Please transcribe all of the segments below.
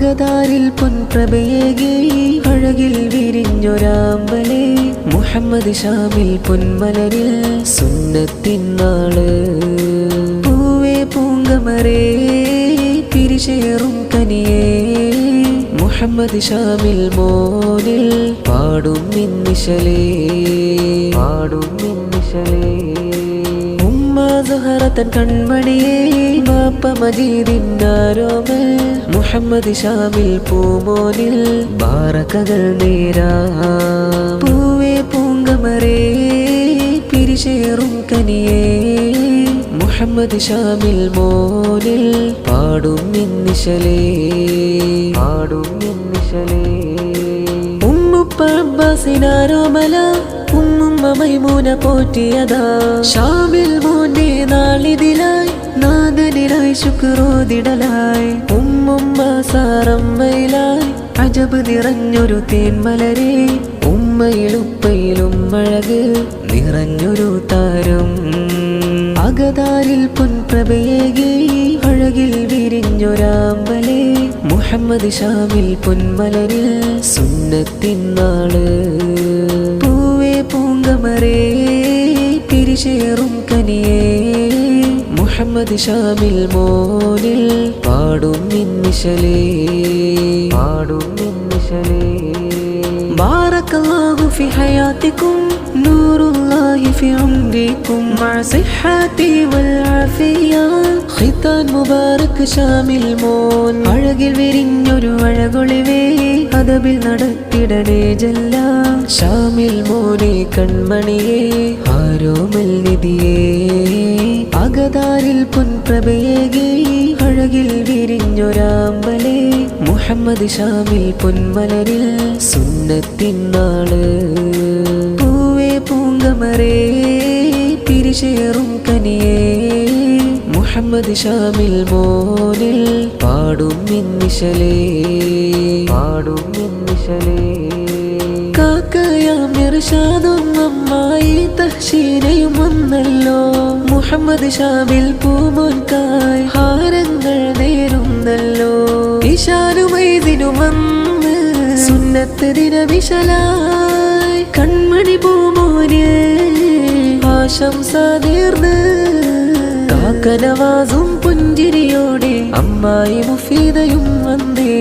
അകതാരിൽ പൊൻപ്രഭയേകി അഴകിൽ വിരിഞ്ഞൊരാമ്പലേ മുഹമ്മദ് ഷാമിൽ പൊന്മലരിൽ സുന്നത്തിന്നാള് പൂവേ പൂങ്കമരേ പിരിശേറും കനിയേ മുഹമ്മദ് ഷാമിൽ മോനിൽ പാടും നിന്നിശലേ ഉമ്മ സുഹറത്തൻ കൺമണിയേ ബാപ്പ മജീദിന്നാരോമൽ മുഹമ്മദ് ഷാമിൽ പൂമോനിൽ ബാറകകൾ നേരാ പൂവേ പൂങ്കമരേ പിരിശേറും കനിയേ മുഹമ്മദ് ഷാമിൽ മോനിൽ പാടും നിന്നിശലേ ഉമ്മുപ്പ അബ്ബാസിനാരോമല ഉമ്മുമ്മ മൈമൂന പോറ്റിയതാ ഷാമിൽ മോന്റെ നാളിതിലായി നാദനിലായി ശുക്രോദിടലായി ഉമ്മുമ്മ സാറമ്മയിലായി അജബ് നിറഞ്ഞൊരു തേന്മലരെ ഉമ്മയിലുപ്പയിലും അഴക് നിറഞ്ഞൊരു താരം അകതാരിൽ പൊൻപ്രഭയേകി അഴകിൽ വിരിഞ്ഞൊരാമ്പലേ മുഹമ്മദ് ഷാമിൽ പൊന്മലരിൽ സുന്നത്തിന്നാള് പൂവേ പൂങ്കമരേ പിരിശേറും കനിയേ മുഹമ്മദ് ഷാമിൽ മോനിൽ പാടും നിന്നിശലേ ബാറക്കല്ലാഹു ഫി ഹയാത്തിക്കും നൂറുല്ലാഹി ഫി ഉംരിക്കും മഅ സിഹ്ഹതി വൽ ആഫിയ ഖിതാൻ മുബാറക് ഷാമിൽ മോൻ അഴകിൽ വിരിഞ്ഞൊരു അഴകൊളിവേ അദബിൽ നടത്തിടണേ ജല്ല ഷാമിൽ മോനെ കൺമണിയേ ആരോമൽ നിധിയേ അകതാരിൽ പൊൻപ്രഭയേകി അഴകിൽ വിരിഞ്ഞൊരാമ്പലേ മുഹമ്മദ് ഷാമിൽ പൊന്മലരിൽ സുന്നത്തിന്നാള് പൂവേ പൂങ്കമരേ പിരിശേറും കനിയേ മുഹമ്മദ് ഷാമിൽ മോനിൽ പാടും നിന്നിശലേ കാക്കയാം ഇർഷാദും അമ്മായി തഹ്ശീനയും വന്നല്ലോ മുഹമ്മദ് ഷാമിൽ പൂമോൻകായ് ഹാരങ്ങൾ നേരുന്നല്ലോ ഇശാനുമൈദിനും വന്ന് സുന്നത്ത് ദിനവിശലായി കൺമണി പൂമോന് ആശംസ നേർന്ന് കാക്കനവാസും പുഞ്ചിരിയോടെ അമ്മായി മുഫീദയും വന്നേ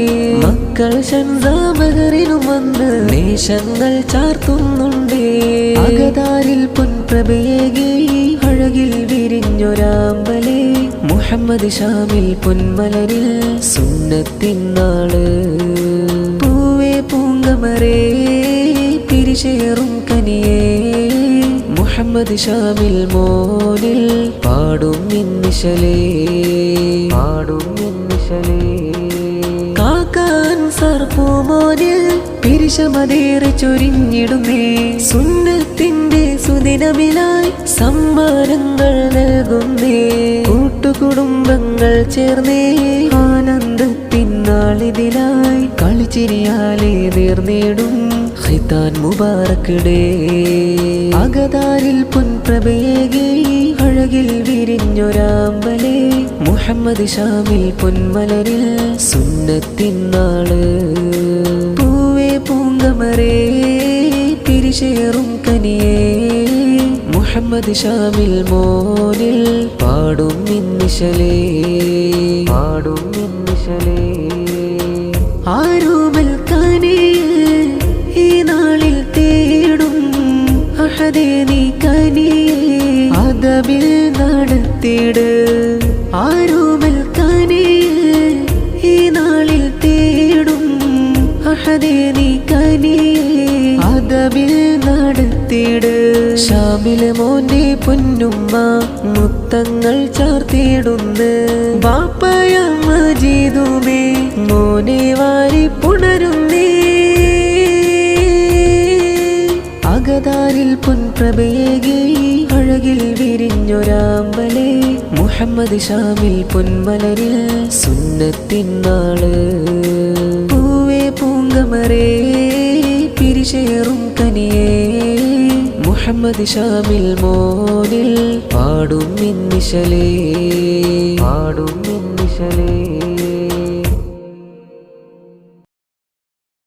മക്കൾ ഷൻസാമഹറിനും വന്ന് നേശങ്ങൾ ചാർത്തുന്നുണ്ടേ അകതാരിൽ പൊൻപ്രഭയേകി അഴകിൽ വിരിഞ്ഞൊരാമ്പലേ മുഹമ്മദ് ഷാമിൽ പൊന്മലരിൽ സുന്നത്തിന്നാള് പൂവേ പൂങ്കമരേ പിരിശേറും കനിയേ മുഹമ്മദ് ഷാമിൽ മോനിൽ പാടും നിന്നിശലേ കാക്കാൻ സർപ്പൂമോനിൽ പിരിശമതേറെ ചൊരിഞ്ഞിടുന്നേ സുന്നത്തിന്റെ സുദിനമിലായി സമ്മാനങ്ങൾ നൽകുന്നേ കൂട്ടുകുടുംബങ്ങൾ ചേർന്നേ ആനന്ദത്തിനാളിതിലായി കളിച്ചിരിയാലേ നേർന്നേടും ഖിതാൻ മുബാറക് ഡേ അകതാരിൽ പൊൻപ്രഭയേകി അഴകിൽ വിരിഞ്ഞൊരാമ്പലേ മുഹമ്മദ് ഷാമിൽ പൊന്മലരിൽ സുന്നത്തിന്നാള് പൂവേ പൂങ്കമരേ പിരിശേറും കനിയേ മുഹമ്മദ് ഷാമിൽ മോനിൽ പാടും നിന്നിശലേ ആരോമൽ കനിയേ ഈ നാളിൽ തേടും അഹദേ നീ കനിയേ അദബിൽ നടത്തിട് ആരോമൽ കനിയേ ഈ നാളിൽ തേടും അഹദേ നീ കനിയേ അദബിൽ നടത്തിട് ഷാമിലെ മോന്റെ പൊന്നുമ്മ മുത്തങ്ങൾ ചാർത്തിടുന്ന് ബാപ്പയ മജീദുമേ മോനെ വാരി പുണരുന്നേ അകതാരിൽ പൊൻപ്രഭയേകി അഴകിൽ വിരിഞ്ഞൊരാമ്പലേ മുഹമ്മദ് ഷാമിൽ പൊന്മലരിൽ സുന്നത്തിന്നാള് പൂവേ പൂങ്കമരേ പിരിശേറും കനിയേ മുഹമ്മദ് ഷാമിൽ മോനിൽ പാടും നിന്നിശലേ